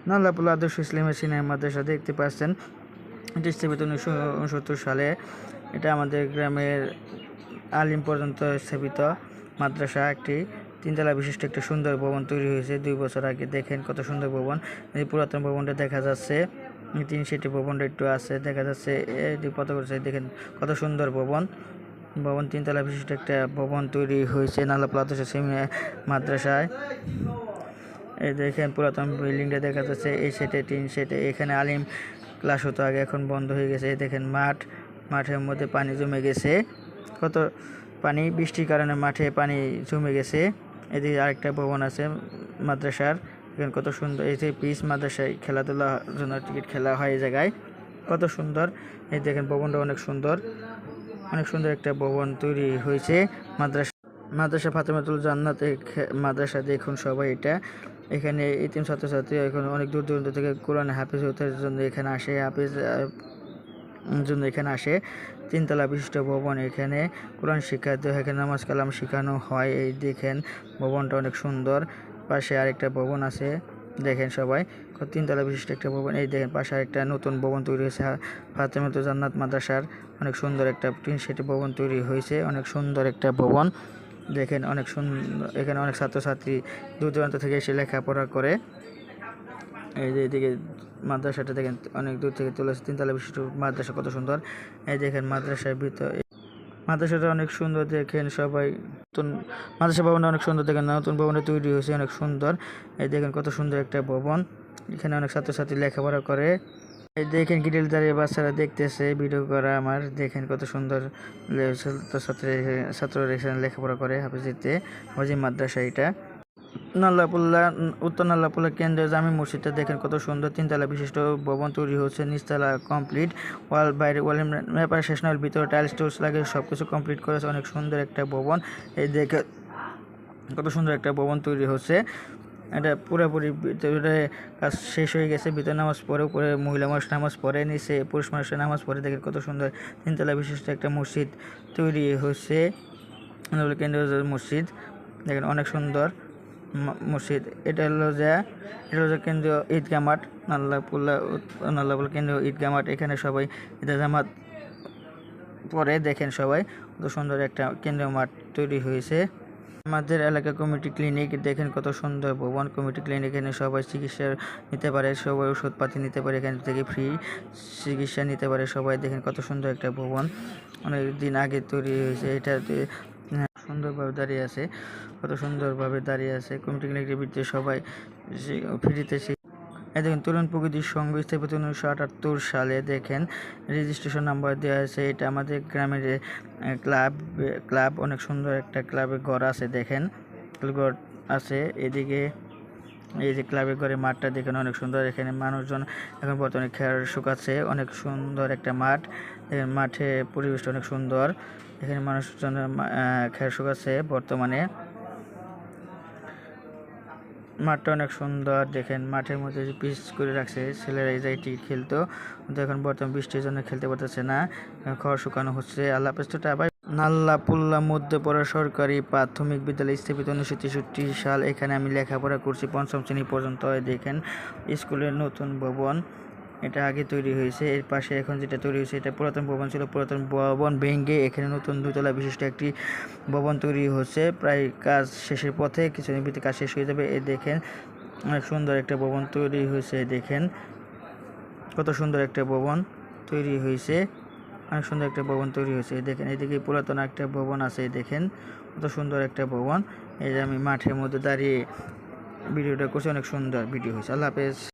নাল্লাপুল আদর্শ ইসলামিয়া সিনিয়র মাদ্রাসা দেখতে পাচ্ছেন। এটি স্থাপিত 1969 সালে। এটা আমাদের গ্রামের আলিম পর্যন্ত স্থাপিত মাদ্রাসা। একটি তিনতলা বিশিষ্ট একটি সুন্দর ভবন তৈরি হয়েছে 2 বছর আগে। দেখেন কত সুন্দর ভবন। এই পুরাতন ভবনটা দেখা যাচ্ছে। তিন সিটি ভবনটা একটু আছে দেখা যাচ্ছে। এটি কত করছে দেখেন কত সুন্দর ভবন। তিনতলা বিশিষ্ট একটা ভবন তৈরি হয়েছে নাল্লাপুল আদর্শ ইসলামিয়া মাদ্রাসায়। এই দেখেন পুরাতন বিল্ডিংটা দেখা যাচ্ছে। এই সেটে টিন সেটে এখানে আলিম ক্লাস হতো আগে, এখন বন্ধ হয়ে গেছে। এই দেখেন মাঠের মধ্যে পানি জমে গেছে। কত পানি, বৃষ্টির কারণে মাঠে পানি জমে গেছে। এদিকে আরেকটা ভবন আছে মাদ্রাসার। দেখেন কত সুন্দর। এই যে পিচ মাদ্রাসায় খেলাধুলার জন্য টিকিট খেলা হয় এই জায়গায়। কত সুন্দর। এই দেখেন ভবনটা অনেক সুন্দর একটা ভবন তৈরি হয়েছে মাদ্রাসা ফাতেমাতুল জান্নাত মাদ্রাসা। দেখুন সবাই এটা। এখানে ইতিম ছাত্রছাত্রী এখন অনেক দূর দূরান্ত থেকে কোরআন হাফেজ হতে জন্য এখানে আসে। তিনতলা বিশিষ্ট ভবন। এখানে কোরআন শিক্ষার্থী এখানে নামাজ কালাম শেখানো হয়। এই দেখেন ভবনটা অনেক সুন্দর। পাশে আরেকটা ভবন আছে দেখেন সবাই। তিনতলা বিশিষ্ট একটা ভবন। এই দেখেন পাশে আরেকটা নতুন ভবন তৈরি হয়েছে ফাতেমাতুল জান্নাত মাদ্রাসার। অনেক সুন্দর একটা টিন শেড ভবন তৈরি হয়েছে। অনেক সুন্দর একটা ভবন দেখেন অনেক সুন্দর। এখানে অনেক ছাত্রছাত্রী দূর দূরান্ত থেকে এসে লেখাপড়া করে। এই যে এদিকে মাদ্রাসাটা দেখেন অনেক দূর থেকে তুলেছে। তিনতলা বিশিষ্ট মাদ্রাসা কত সুন্দর। এই দেখেন মাদ্রাসার ভিতরে মাদ্রাসাটা অনেক সুন্দর। দেখেন সবাই নতুন মাদ্রাসা ভবনটা অনেক সুন্দর। দেখেন নতুন ভবনটা তৈরি হয়েছে অনেক সুন্দর। এই দেখেন কত সুন্দর একটা ভবন। এখানে অনেক ছাত্রছাত্রী লেখাপড়া করে। এই দেখেন গ্রিল দাঁড়িয়ে বাচ্চারা দেখতেছে ভিডিও করা আমার। দেখেন কত সুন্দর ছাত্ররা এখানে লেখাপড়া করে হাফিজি মাদ্রাসা। এটা উত্তর নাল্লাপুল্লা কেন্দ্রীয় জামি মসজিদটা দেখেন কত সুন্দর। তিনতলা বিশিষ্ট ভবন তৈরি হচ্ছে। নিচতলা কমপ্লিট, বাইরে ওয়াল ব্যাপার শেষ নয়। ভিতরে টাইলস টোলস লাগে সবকিছু কমপ্লিট করেছে। অনেক সুন্দর একটা ভবন। এই দেখে কত সুন্দর একটা ভবন তৈরি হচ্ছে। এটা পুরোপুরি ভিতরে কাজ শেষ হয়ে গেছে। ভিতরে নামাজ পড়ে, উপরে মহিলা মানুষ নামাজ পড়ে, নিচে পুরুষ মানুষের নামাজ পড়ে। দেখেন কত সুন্দর। তিনতলা বিশিষ্ট একটা মসজিদ তৈরি হচ্ছে কেন্দ্রীয় মসজিদ। দেখেন অনেক সুন্দর মসজিদ। এটা হলো যে কেন্দ্রীয় ঈদগাহ মাঠ নাল্লাপুল্লা কেন্দ্রীয় ঈদগাহ মাঠ। এখানে সবাই ঈদের জামাত পরে। দেখেন সবাই কত সুন্দর একটা কেন্দ্রীয় মাঠ তৈরি হয়েছে। আমাদের এলাকা কমিটি ক্লিনিক দেখেন কত সুন্দর ভবন। কমিটি ক্লিনিক এখানে সবাই চিকিৎসা নিতে পারে, সবাই ওষুধপাতি নিতে পারে, এখান থেকে ফ্রি চিকিৎসা নিতে পারে সবাই। দেখেন কত সুন্দর একটা ভবন, অনেক দিন আগে তৈরি হয়েছে। এটা সুন্দরভাবে দাঁড়িয়ে আছে, কত সুন্দরভাবে দাঁড়িয়ে আছে। কমিটি ক্লিনিকের ভিতরে সবাই ফ্রিতে। এই দেখেন তরুণ প্রকৃতির সংঘ স্থাপিত 1978 সালে। দেখেন রেজিস্ট্রেশন নাম্বার দেওয়া আছে। এটা আমাদের গ্রামের ক্লাব অনেক সুন্দর একটা ক্লাবের ঘর আছে। দেখেন ঘর আছে এদিকে। এই যে ক্লাবের ঘরে মাঠটা দেখেন অনেক সুন্দর। এখানে মানুষজন এখন বর্তমানে খেয়ার শুকাচ্ছে। অনেক সুন্দর একটা মাঠ। দেখেন মাঠে পরিবেশটা অনেক সুন্দর। এখানে মানুষজন খেয়ার শুকাচ্ছে বর্তমানে। মাঠটা অনেক সুন্দর। দেখেন মাঠের মধ্যে পিচ করে রাখছে, ছেলেরা এই জায়গায় টিকিট খেলতো। কিন্তু এখন বর্তমান বৃষ্টির জন্য খেলতে পারতেছে না, খড় শুকানো হচ্ছে। আল্লাহ পেস্তটা আবার নাল্লাপুল্লা মধ্যপাড়া সরকারি প্রাথমিক বিদ্যালয় স্থাপিত 1963 সাল। এখানে আমি লেখাপড়া করছি 5ম শ্রেণী পর্যন্ত। দেখেন স্কুলের নতুন ভবন, এটা আগে তৈরি হয়েছে। এর পাশে এখন যেটা তৈরি হয়েছে এটা পুরাতন ভবন ছিল। পুরাতন ভবন ভেঙে এখানে নতুন 2 তলা বিশিষ্ট একটি ভবন তৈরি হচ্ছে। প্রায় কাজ শেষের পথে, কিছুদিন ভিতরে কাজ শেষ হয়ে যাবে। এই দেখেন অনেক সুন্দর একটা ভবন তৈরি হয়েছে। দেখেন কত সুন্দর একটা ভবন তৈরি হয়েছে। অনেক সুন্দর একটা ভবন তৈরি হয়েছে। দেখেন এদিকে পুরাতন একটা ভবন আছে। দেখেন কত সুন্দর একটা ভবন। এই যে আমি মাঠের মধ্যে দাঁড়িয়ে ভিডিওটা করছি, অনেক সুন্দর ভিডিও হয়েছে। আল্লাহ হাফেজ।